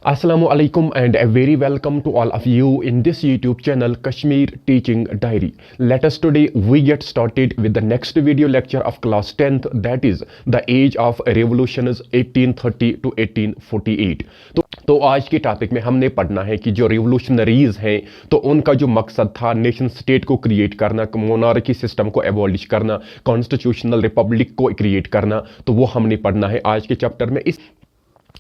Assalamu alaikum and a very welcome to all of you in this YouTube channel Kashmir Teaching Diary. Let us today we get started with the next video lecture of class 10th, that is the age of revolutions 1830 to 1848. तो आज के topic में हमने पढ़ना है कि जो revolutionaries हैं तो उनका जो मकसद था नेशन स्टेट को क्रिएट करना, मोनार्की सिस्टम को एबॉलिश करना, कॉन्स्टिट्यूशनल रिपब्लिक को क्रिएट करना, तो वो हमने पढ़ना है आज के चैप्टर में।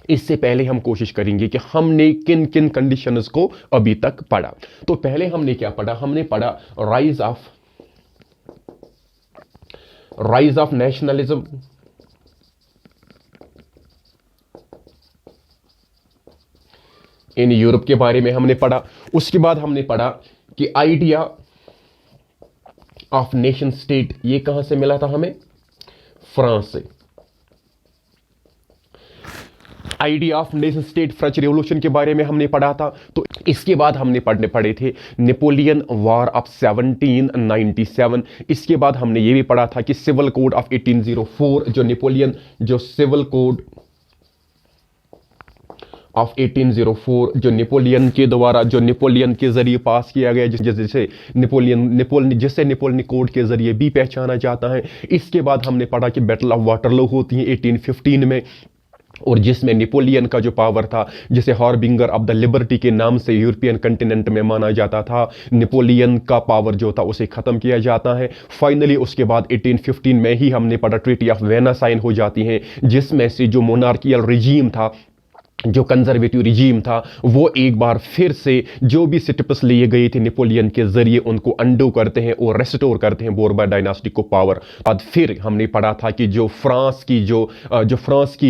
इससे पहले हम कोशिश करेंगे कि हमने किन किन कंडीशंस को अभी तक पढ़ा। तो पहले हमने क्या पढ़ा? हमने पढ़ा rise of nationalism, in Europe के बारे में हमने पढ़ा। उसके बाद हमने पढ़ा कि आइडिया ऑफ नेशन स्टेट ये कहां से मिला था हमें? फ्रांस से। Idea of nation state French revolution के बारे में हमने पढ़ा था। तो इसके बाद हमने पढ़े थे नेपोलियन वॉर ऑफ 1797। इसके बाद हमने ये भी पढ़ा था कि सिविल कोड ऑफ 1804, जो सिविल कोड ऑफ 1804 जो नेपोलियन के द्वारा, जो नेपोलियन के जरिए पास किया गया, जिसे नेपोलियन कोड के जरिए भी पहचाना जाता है। इसके बाद हमने पढ़ा कि बैटल ऑफ वाटरलू होती है 1815 में, और जिसमें नेपोलियन का जो पावर था, जिसे हार्बिंगर ऑफ द लिबर्टी के नाम से यूरोपियन कंटिनेंट में माना जाता था, नेपोलियन का पावर जो था उसे खत्म किया जाता है। फाइनली उसके बाद 1815 में ही हमने पढ़ा ट्रीटी ऑफ वेना साइन हो जाती है, जिसमें से जो मोनार्कियल रिजीम था, जो कंजर्वेटिव रिजीम था, वो एक बार फिर से जो भी स्टेप्स लिए गए थे नेपोलियन के जरिए उनको अंडो करते हैं और रेस्टोर करते हैं बोर्बन डायनास्टी को पावर। बाद फिर हमने पढ़ा था कि जो फ्रांस की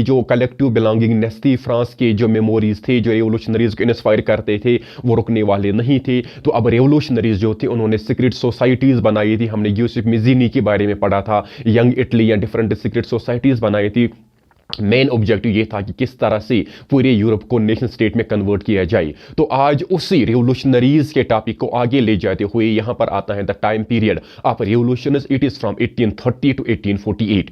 जो कलेक्टिव बिलोंगिंगनेस थी, फ्रांस के जो मेमोरीज थे, जो रेवोल्यूशनरीज को इंस्पायर करते थे, वो रुकने वाले नहीं थे। तो अब रेवोल्यूशनरीज जो थे उन्होंने सीक्रेट सोसाइटीज बनाई थी। हमने यूसुफ मिज़ीनी के बारे में पढ़ा था, यंग इटली या डिफरेंट सीक्रेट सोसाइटीज बनाई थी। मेन ऑब्जेक्टिव ये था कि किस तरह से पूरे यूरोप को नेशन स्टेट में कन्वर्ट किया जाए। तो आज उसी रिवोल्यूशनरीज के टॉपिक को आगे ले जाते हुए यहां पर आता है the time period of revolutions, it is from 1830 to 1848।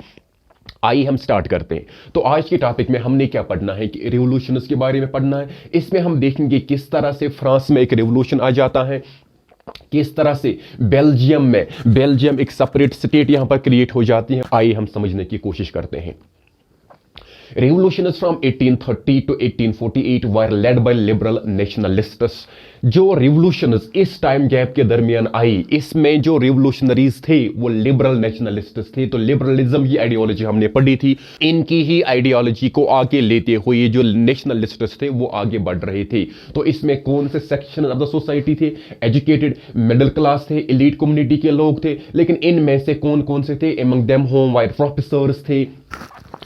आइए हम स्टार्ट करते हैं। तो आज के टॉपिक में हमने क्या पढ़ना है कि रिवोल्यूशंस के बारे में पढ़ना है। इसमें हम देखेंगे किस तरह से फ्रांस में एक रिवोल्यूशन आ जाता है, किस तरह से बेल्जियम एक सेपरेट स्टेट यहां पर क्रिएट हो जाती है। आइए हम समझने की कोशिश करते हैं। Revolutions from 1830 to 1848 were led by liberal nationalists। जो रिवोल्यूशंस इस टाइम गैप के दरमियान आई, इसमें जो रिवोल्यूशनरीज थे वो लिबरल नेशनलिस्ट्स थे। तो लिबरलिज्म की आइडियोलॉजी हमने पढ़ी थी। इनकी ही आइडियोलॉजी को आगे लेते हुए जो नेशनलिस्ट्स थे वो आगे बढ़ रहे थे। तो इसमें कौन से सेक्शन ऑफ द सोसाइटी थे? एजुकेटेड मिडिल क्लास थे, एलीट कम्युनिटी के लोग थे। लेकिन इनमें से कौन कौन से थे? Among them home white professors थे,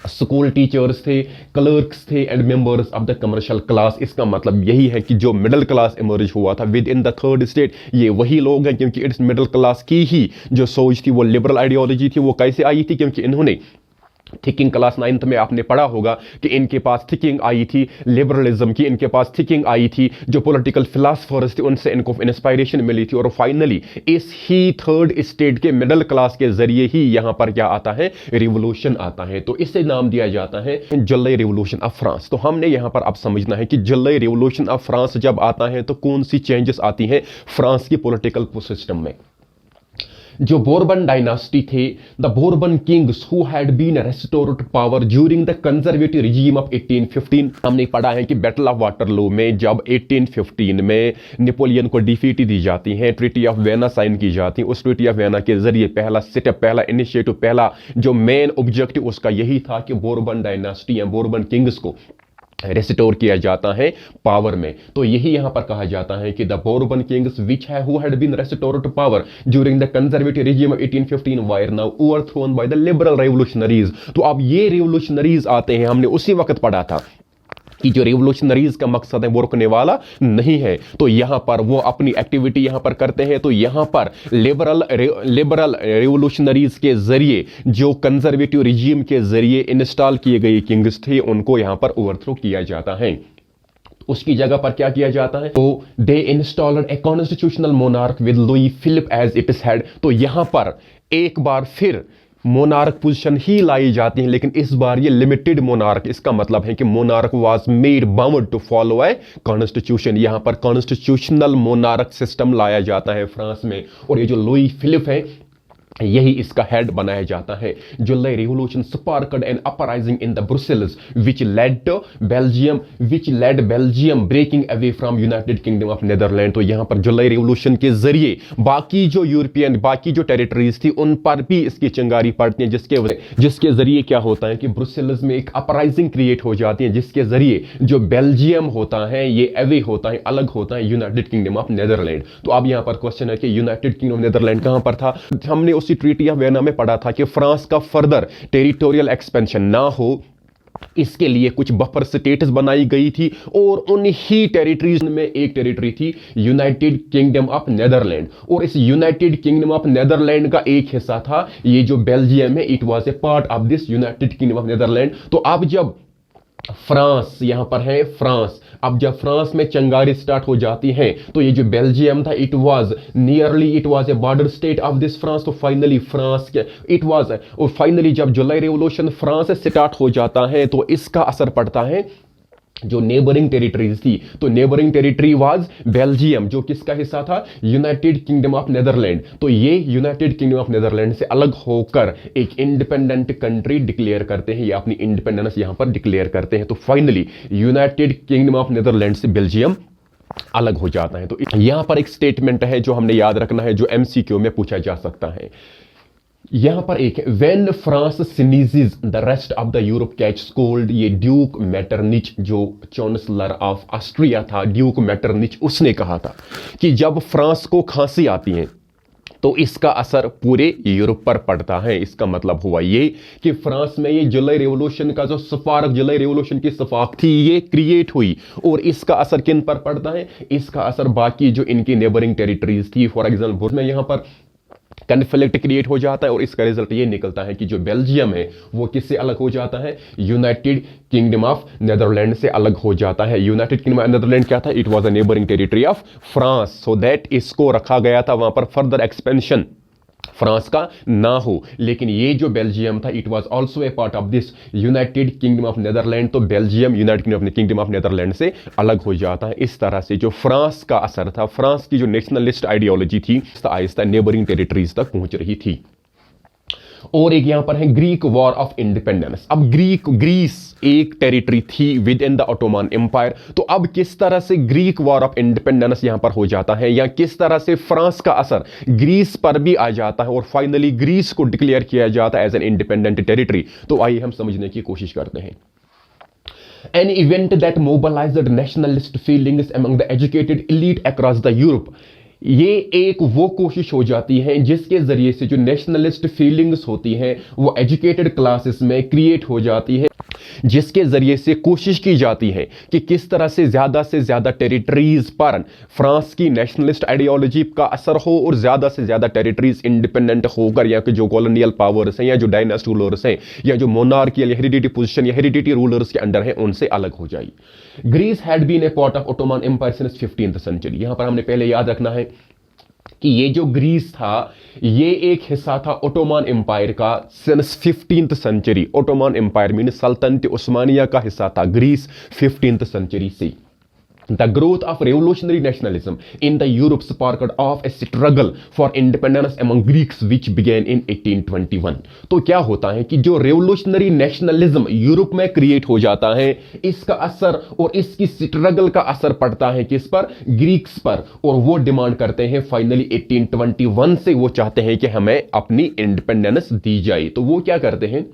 स्कूल टीचर्स थे, क्लर्क्स थे and members of the commercial class. इसका मतलब यही है कि जो मिडिल क्लास इमर्ज हुआ था with in the third state, ये वही लोग हैं, क्योंकि इस मिडिल क्लास की ही जो सोच थी वो लिबरल आइडियोलॉजी थी। वो कैसे आई थी? क्योंकि इन्होंने थिंकिंग क्लास 9th में आपने पढ़ा होगा कि इनके पास थिंकिंग आई थी लिबरलिज्म की, इनके पास थिंकिंग आई थी, जो पॉलिटिकल फिलोसफर्स थे उनसे इनको इंस्पायरेशन मिली थी। और फाइनली इस ही थर्ड स्टेट के मिडिल क्लास के जरिए ही यहां पर क्या आता है? रिवोल्यूशन आता है। तो इसे नाम दिया जाता है जुलाई रिवोल्यूशन ऑफ फ्रांस। तो हमने यहां पर अब समझना है कि जुलाई रिवोल्यूशन ऑफ फ्रांस जब आता है तो कौन सी चेंजेस आती हैं फ्रांस की पॉलिटिकल सिस्टम में। जो बोर्बन डायनास्टी थे, the Bourbon kings who had been restored to power during the conservative regime of 1815। हमने पढ़ा है कि बैटल ऑफ वाटरलू में जब 1815 में नेपोलियन को डिफीट दी जाती है, ट्रीटी ऑफ वेना साइन की जाती है। उस ट्रीटी ऑफ वेना के जरिए पहला सेटअप, पहला इनिशिएटिव, पहला जो मेन ऑब्जेक्टिव उसका यही था कि बोर्बन डायनास्टी या बोर्बन किंग्स को रेस्टोर किया जाता है पावर में। तो यही यहां पर कहा जाता है कि the Bourbon kings which who had been restored to power during the conservative regime of 1815 were now overthrown by the liberal revolutionaries. तो अब ये रिवोल्यूशनरीज आते हैं, हमने उसी वक्त पढ़ा था कि जो रिवोल्यूशनरीज का मकसद है वो रुकने वाला नहीं है। तो यहां पर वो अपनी एक्टिविटी यहां पर करते हैं। तो यहां पर लिबरल रिवोल्यूशनरीज के जरिए, जो कंजर्वेटिव रिजीम के जरिए इंस्टॉल किए गए किंग्स थे, उनको यहां पर ओवरथ्रो किया जाता है। उसकी जगह पर क्या किया जाता है? तो they installed a constitutional monarch with Louis Philippe as its head. तो यहां पर एक बार फिर मोनार्क पोजीशन ही लाई जाती है, लेकिन इस बार ये लिमिटेड मोनार्क, इसका मतलब है कि monarch was made bound to follow a constitution. यहां पर कॉन्स्टिट्यूशनल मोनार्क सिस्टम लाया जाता है फ्रांस में, और ये जो लुई फिलिप है यही इसका हेड बनाया जाता है। July revolution sparked an uprising in the Brussels which led Belgium breaking away from United Kingdom of Netherland. तो यहां पर जुलाई रिवॉल्यूशन के जरिए बाकी जो टेरिटरीज थी उन पर भी इसकी चिंगारी पड़ती है, जिसके जरिए क्या होता है कि ब्रुसेल्स में एक अपराइजिंग क्रिएट हो जाती है, जिसके जरिए जो बेल्जियम होता है ये अवे होता है, अलग होता है यूनाइटेड किंगडम ऑफ नीदरलैंड। तो अब यहां पर क्वेश्चन है कि यूनाइटेड किंगडम ऑफ नीदरलैंड कहां पर था? हमने उसी ट्रीटी ऑफ वियना में पढ़ा था कि फ्रांस का फर्दर टेरिटोरियल एक्सपेंशन ना हो, इसके लिए कुछ बफर स्टेट्स बनाई गई थी, और उन्हीं टेरिटरीज में एक टेरिटरी थी यूनाइटेड किंगडम ऑफ नीदरलैंड, और इस यूनाइटेड किंगडम ऑफ नीदरलैंड का एक हिस्सा था ये जो बेल्जियम है, it was a part of this United Kingdom of Netherland. तो अब जब फ्रांस, यहां पर है फ्रांस, अब जब फ्रांस में चंगारी स्टार्ट हो जाती है तो ये जो बेल्जियम था it was A border state of this France. तो फाइनली फ्रांस के इट वाज, और फाइनली जब जुलाई रिवॉल्यूशन फ्रांस से स्टार्ट हो जाता है तो इसका असर पड़ता है जो नेबरिंग टेरिटरीज थी। तो नेबरिंग टेरिटरी वाज बेल्जियम, जो किसका हिस्सा था? United Kingdom of Netherland. तो ये यूनाइटेड किंगडम ऑफ नीदरलैंड से अलग होकर एक इंडिपेंडेंट कंट्री डिक्लेयर करते हैं, ये अपनी इंडिपेंडेंस यहां पर डिक्लेयर करते हैं। तो finally United Kingdom of Netherland से बेल्जियम अलग हो जाता है। तो यहां पर एक स्टेटमेंट है जो हमने याद रखना है, जो एमसीक्यू में पूछा जा सकता है। यहां पर एक है, when France sneezes the rest of the Europe catch cold. ये ड्यूक मेटरनिच जो चांसलर ऑफ ऑस्ट्रिया था, ड्यूक मेटरनिच, उसने कहा था कि जब फ्रांस को खांसी आती है तो इसका असर पूरे यूरोप पर पड़ता है। इसका मतलब हुआ ये कि फ्रांस में ये जुलाई रिवॉल्यूशन का जो स्पार्क, जुलाई रिवॉल्यूशन की स्पार्क थी, ये क्रिएट हुई, और इसका असर किन पर पड़ता है? इसका असर बाकी जो इनकी नेबरिंग टेरिटरीज थी, फॉर एग्जाम्पल में यहां पर कन्फ्लिक्ट क्रिएट हो जाता है, और इसका रिजल्ट ये निकलता है कि जो बेल्जियम है वो किससे अलग हो जाता है? यूनाइटेड किंगडम ऑफ नीदरलैंड से अलग हो जाता है। यूनाइटेड किंगडम ऑफ नीदरलैंड क्या था? It was a neighbouring territory of France, so that इसको रखा गया था वहां पर फर्दर एक्सपेंशन फ्रांस का ना हो। लेकिन ये जो बेल्जियम था it was also a part of this United Kingdom of Netherland. तो Belgium United Kingdom of Netherland से अलग हो जाता है। इस तरह से जो फ्रांस का असर था, फ्रांस की जो नेशनलिस्ट आइडियोलॉजी थी, आहिस्ता नेबरिंग टेरिटरीज तक पहुंच रही थी। और एक यहां पर है ग्रीक वॉर ऑफ इंडिपेंडेंस। अब ग्रीस एक टेरिटरी थी within the Ottoman empire. तो अब किस तरह से ग्रीक वॉर ऑफ इंडिपेंडेंस यहां पर हो जाता है, या किस तरह से फ्रांस का असर ग्रीस पर भी आ जाता है, और फाइनली ग्रीस को डिक्लेयर किया जाता है एज एन इंडिपेंडेंट टेरिटरी। तो आइए हम समझने की कोशिश करते हैं। An event that mobilized nationalist feelings among the educated elite across the Europe। ये एक वो कोशिश हो जाती है जिसके जरिए से जो नेशनलिस्ट फीलिंग्स होती हैं वो एजुकेटेड क्लासेस में क्रिएट हो जाती है, जिसके जरिए से कोशिश की जाती है कि किस तरह से ज्यादा टेरिटरीज पर फ्रांस की नेशनलिस्ट आइडियोलॉजी का असर हो, और ज्यादा टेरिटरीज इंडिपेंडेंट होकर, या कि जो कॉलोनियल पावर्स हैं, या जो डायनास्ट रूलर्स हैं, या जो मोनार्कियल या हेरिडिटी पोजीशन या हेरिडिटी रूलर्स के अंडर हैं, उनसे अलग हो जाए। Greece had been a part of Ottoman empire since 15th century. यहां पर हमने पहले याद रखना है कि ये जो ग्रीस था ये एक हिस्सा था ओटोमन एम्पायर का since 15th century. Ottoman empire mean सल्तनत उस्मानिया का हिस्सा था ग्रीस 15th सेंचुरी से। The growth of revolutionary nationalism in the Europe sparked off a struggle for independence among Greeks which began in 1821। तो क्या होता है कि जो revolutionary nationalism यूरोप में क्रिएट हो जाता है, इसका असर और इसकी स्ट्रगल का असर पड़ता है किस पर? ग्रीक्स पर। और वो डिमांड करते हैं फाइनली 1821 से, वो चाहते हैं कि हमें अपनी इंडिपेंडेंस दी जाए। तो वो क्या करते हैं?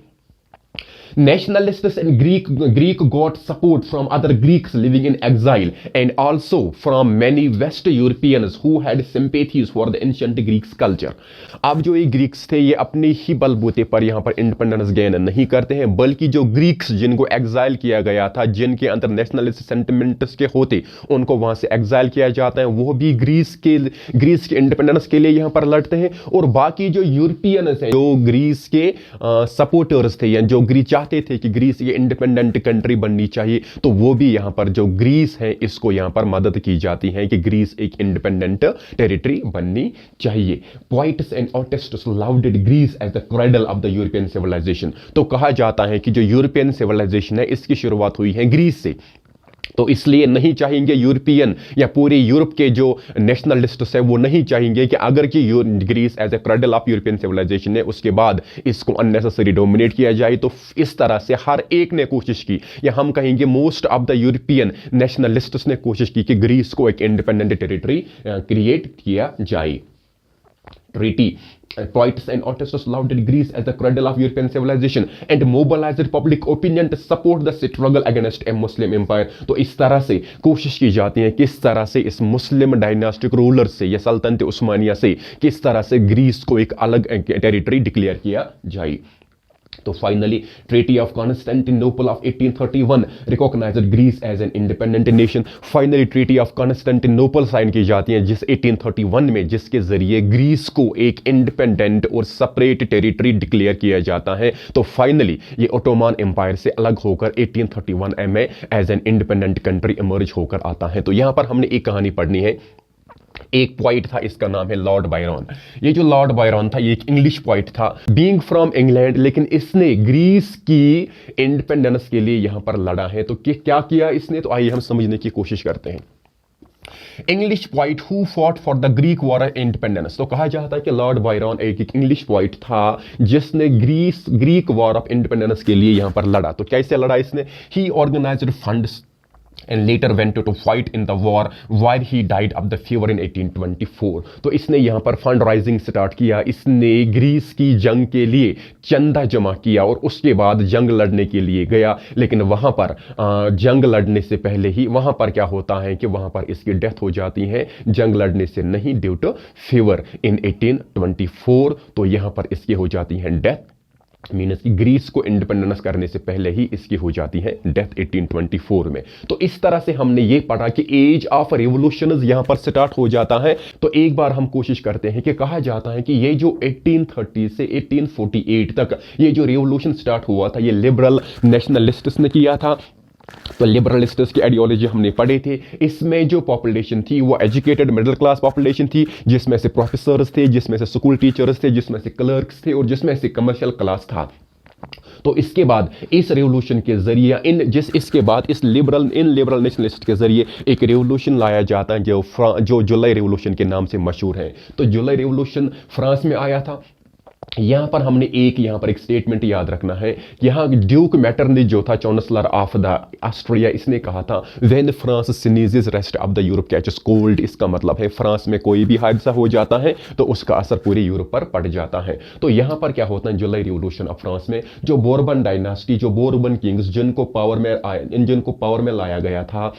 Nationalists in Greek got support from other Greeks living in exile and also from many West Europeans who had sympathies for the ancient Greek culture। अब जो ये ग्रीक्स थे ये अपने ही बलबूते पर यहाँ पर इंडिपेंडेंस गेन नहीं करते हैं, बल्कि जो ग्रीक्स जिनको एग्जाइल किया गया था, जिनके अंदर नेशनलिस्ट सेंटिमेंट्स के होते, उनको वहां से एग्जाइल किया जाता है, वो भी ग्रीस के इंडिपेंडेंस के लिए यहाँ पर लड़ते हैं। और बाकी जो यूरोपियंस हैं, जो ग्रीस के सपोर्टर्स थे, या जो ग्रीस चाहते थे कि ग्रीस ये इंडिपेंडेंट कंट्री बननी चाहिए, तो वो भी यहां पर जो ग्रीस है इसको यहां पर मदद की जाती है कि ग्रीस एक इंडिपेंडेंट टेरिटरी बननी चाहिए। Poets and artists lauded Greece as the cradle of the European civilisation. तो कहा जाता है कि जो यूरोपियन सिविलाइजेशन है इसकी शुरुआत हुई है ग्रीस से, तो इसलिए नहीं चाहेंगे यूरोपियन या पूरे यूरोप के जो नेशनलिस्ट्स है वो नहीं चाहेंगे कि अगर कि Greece as a cradle of European civilisation है उसके बाद इसको अननेसेसरी डोमिनेट किया जाए। तो इस तरह से हर एक ने कोशिश की, या हम कहेंगे most of the European nationalists ने कोशिश की कि ग्रीस को एक इंडिपेंडेंट टेरिटरी क्रिएट किया जाए। Treaty. Poets and artists lauded Greece as the cradle of European civilization and mobilized public opinion to support the struggle against a Muslim empire. तो इस तरह से कोशिश की जाती है किस तरह से इस मुस्लिम डायनास्टिक रूलर से या सल्तनत उस्मानिया से किस तरह से ग्रीस को एक अलग टेरिटरी डिक्लेयर किया जाए। तो finally treaty of Constantinople of 1831 recognised Greece as an independent nation. Finally treaty of Constantinople sign की जाती है जिस 1831 में, जिसके जरिए ग्रीस को एक इंडिपेंडेंट और सेपरेट टेरिटरी डिक्लेयर किया जाता है। तो फाइनली ये ओटोमान एम्पायर से अलग होकर 1831 में as an independent country emerge होकर आता है। तो यहां पर हमने एक कहानी पढ़नी है, एक पोइट था, इसका नाम है लॉर्ड बायरन। ये जो लॉर्ड बायरन था ये एक इंग्लिश पोइट था, बीइंग फ्रॉम इंग्लैंड, लेकिन इसने ग्रीस की इंडिपेंडेंस के लिए यहां पर लड़ा है। तो क्या किया इसने, तो आइए हम समझने की कोशिश करते हैं। English poet who fought for the Greek war independence. तो कहा जाता है कि लॉर्ड बायरन एक इंग्लिश पोइट था जिसने ग्रीक वॉर ऑफ इंडिपेंडेंस के लिए यहां पर लड़ा। तो कैसे लड़ा इसने, he organised funds and later went to fight in the war while he died of the fever in 1824। तो इसने यहां पर फंड राइजिंग स्टार्ट किया, इसने ग्रीस की जंग के लिए चंदा जमा किया और उसके बाद जंग लड़ने के लिए गया। लेकिन वहां पर जंग लड़ने से पहले ही वहां पर क्या होता है कि वहां पर इसकी डेथ हो जाती है, जंग लड़ने से नहीं, ड्यू टू फीवर इन 1824। तो यहां पर इसकी हो जाती है डेथ, मीनस की ग्रीस को इंडिपेंडेंस करने से पहले ही इसकी हो जाती है डेथ 1824 में। तो इस तरह से हमने ये पढ़ा कि एज ऑफ रेवोल्यूशंस यहां पर स्टार्ट हो जाता है। तो एक बार हम कोशिश करते हैं कि कहा जाता है कि ये जो 1830 से 1848 तक ये जो रेवोल्यूशन स्टार्ट हुआ था ये लिबरल नेशनलिस्ट्स ने किया था। तो लिबरलिस्ट्स की आइडियोलॉजी हमने पढ़े थे। इसमें जो पॉपुलेशन थी वो एजुकेटेड मिडिल क्लास पॉपुलेशन थी, जिसमें से प्रोफेसर्स थे, जिसमें से स्कूल टीचर्स थे, जिसमें से क्लर्क्स थे और जिसमें से कमर्शियल क्लास था। तो इसके बाद इस रेवोल्यूशन के जरिए इसके बाद इस लिबरल नेशनलिस्ट के जरिए एक रेवोल्यूशन लाया जाता है जो जुलाई रेवोल्यूशन के नाम से मशहूर है। तो जुलाई रेवोल्यूशन फ्रांस में आया था। यहां पर हमने यहां पर एक स्टेटमेंट याद रखना है। यहां ड्यूक मैटरनिच जो था चांसलर ऑफ द ऑस्ट्रिया, इसने कहा था when France sneezes rest of the Europe catches cold. इसका मतलब है फ्रांस में कोई भी हादसा हो जाता है तो उसका असर पूरे यूरोप पर पड़ जाता है। तो यहां पर क्या होता है, जुलाई रिवॉल्यूशन ऑफ फ्रांस में जो बोर्बन डायनास्टी, जो बोर्बन किंग्स जिनको पावर में लाया गया था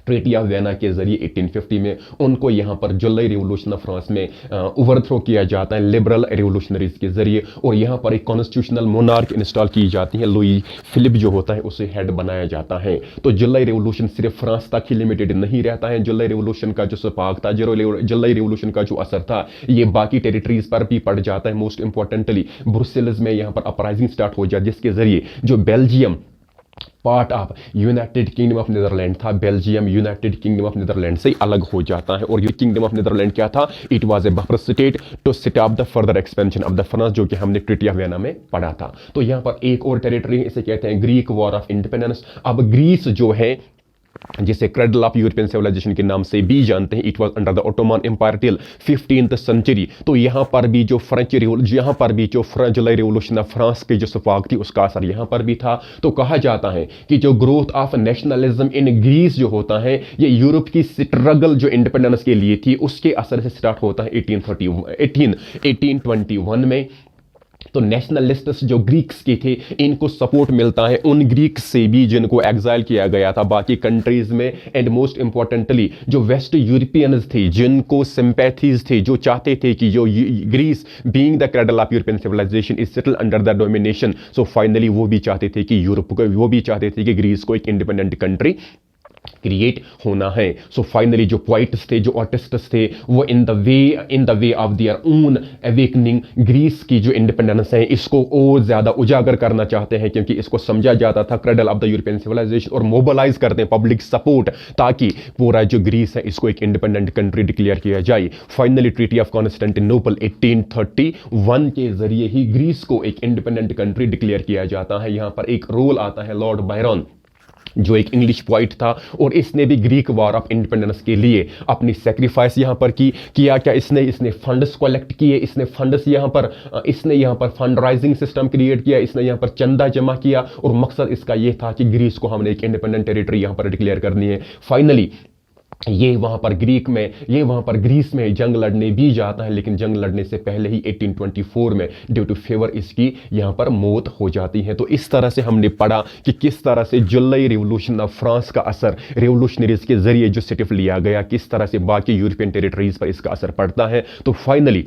ट्रीटी ऑफ वेना के जरिए 1850 में, उनको यहां पर जुलाई रिवॉल्यूशन ऑफ फ्रांस में ओवरथ्रो किया जाता है लिबरल रिवॉल्यूशनरीज के जरिए। और यहां पर एक कॉन्स्टिट्यूशनल मोनार्क इंस्टॉल की जाती है, लुई फिलिप जो होता है उसे हेड बनाया जाता है। तो जुलाई रिवॉल्यूशन सिर्फ फ्रांस तक ही लिमिटेड नहीं रहता है। जुलाई रिवॉल्यूशन का जो सपाक था, जुलाई रिवॉल्यूशन का जो असर था ये बाकी टेरिटरीज पर भी पड़ जाता है। मोस्ट इंपॉर्टेंटली ब्रुसेल्स में यहां पर अपराइजिंग स्टार्ट हो जाए, जिसके जरिए जो Belgium part of United Kingdom of Netherland था, Belgium United Kingdom of Netherland से अलग हो जाता है। और ये किंगडम ऑफ नीदरलैंड क्या था, it was a buffer state to stop the further expansion of the France, जो कि हमने ट्रीटी ऑफ वियना में पढ़ा था। तो यहां पर एक और टेरिटरी है, इसे कहते हैं ग्रीक वॉर ऑफ इंडिपेंडेंस। अब ग्रीस जो है जिसे क्रेडल ऑफ यूरोपियन सिविलाइजेशन के नाम से भी जानते हैं, it was under the Ottoman empire till 15th century. तो यहां पर भी जो जुलाई रिवॉल्यूशन ऑफ फ्रांस की जो सफाक थी उसका असर यहां पर भी था। तो कहा जाता है कि जो growth of nationalism in Greece जो होता है ये यूरोप की स्ट्रगल जो इंडिपेंडेंस के लिए थी उसके असर से स्टार्ट होता है 1821 में। तो नेशनलिस्ट्स जो ग्रीक्स के थे इनको सपोर्ट मिलता है उन ग्रीक्स से भी जिनको एग्जाइल किया गया था बाकी कंट्रीज में। एंड मोस्ट इंपॉर्टेंटली जो वेस्ट यूरोपियंस थे जिनको सिंपैथीज थे, जो चाहते थे कि जो Greece being the cradle of European civilisation is settle under the domination, so finally वो भी चाहते थे कि ग्रीस को एक इंडिपेंडेंट कंट्री क्रिएट होना है। सो फाइनली जो पोइट्स थे, जो आर्टिस्ट्स थे, वो in the way of their own awakening Greece की जो इंडिपेंडेंस है इसको और ज्यादा उजागर करना चाहते हैं, क्योंकि इसको समझा जाता था cradle of the European civilisation, और मोबिलाइज करते हैं पब्लिक सपोर्ट ताकि पूरा जो ग्रीस है इसको एक इंडिपेंडेंट कंट्री डिक्लेयर किया जाए। फाइनली ट्रीटी ऑफ कॉन्स्टेंटिनोपल 1831 के जरिए ही ग्रीस को एक इंडिपेंडेंट कंट्री डिक्लेयर किया जाता है। यहां पर एक रोल आता है लॉर्ड बायरन, जो एक इंग्लिश पोइट था, और इसने भी ग्रीक वॉर ऑफ इंडिपेंडेंस के लिए अपनी सेक्रीफाइस यहां पर किया। क्या इसने फंड्स कलेक्ट किए, इसने यहां पर फंड राइजिंग सिस्टम क्रिएट किया, इसने यहां पर चंदा जमा किया, और मकसद इसका यह था कि ग्रीस को हमने एक इंडिपेंडेंट टेरिटरी यहां पर डिक्लेयर करनी है। फाइनली ये वहां पर ग्रीस में जंग लड़ने भी जाता है, लेकिन जंग लड़ने से पहले ही 1824 में ड्यू टू फेवर इसकी यहां पर मौत हो जाती है। तो इस तरह से हमने पढ़ा कि किस तरह से जुलाई रिवॉल्यूशन ऑफ फ्रांस का असर रेवोल्यूशनरीज के जरिए जो स्टेप लिया गया, किस तरह से बाकी यूरोपियन टेरिटरीज पर इसका असर पड़ता है। तो फाइनली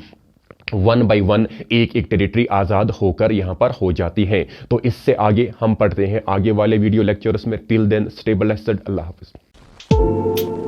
1 by 1 एक एक टेरिटरी आजाद होकर यहां पर हो जाती है। तो इससे आगे हम पढ़ते हैं आगे वाले वीडियो लेक्चर्स में। टिल देन स्टे ब्लेस्ड, अल्लाह हाफिज।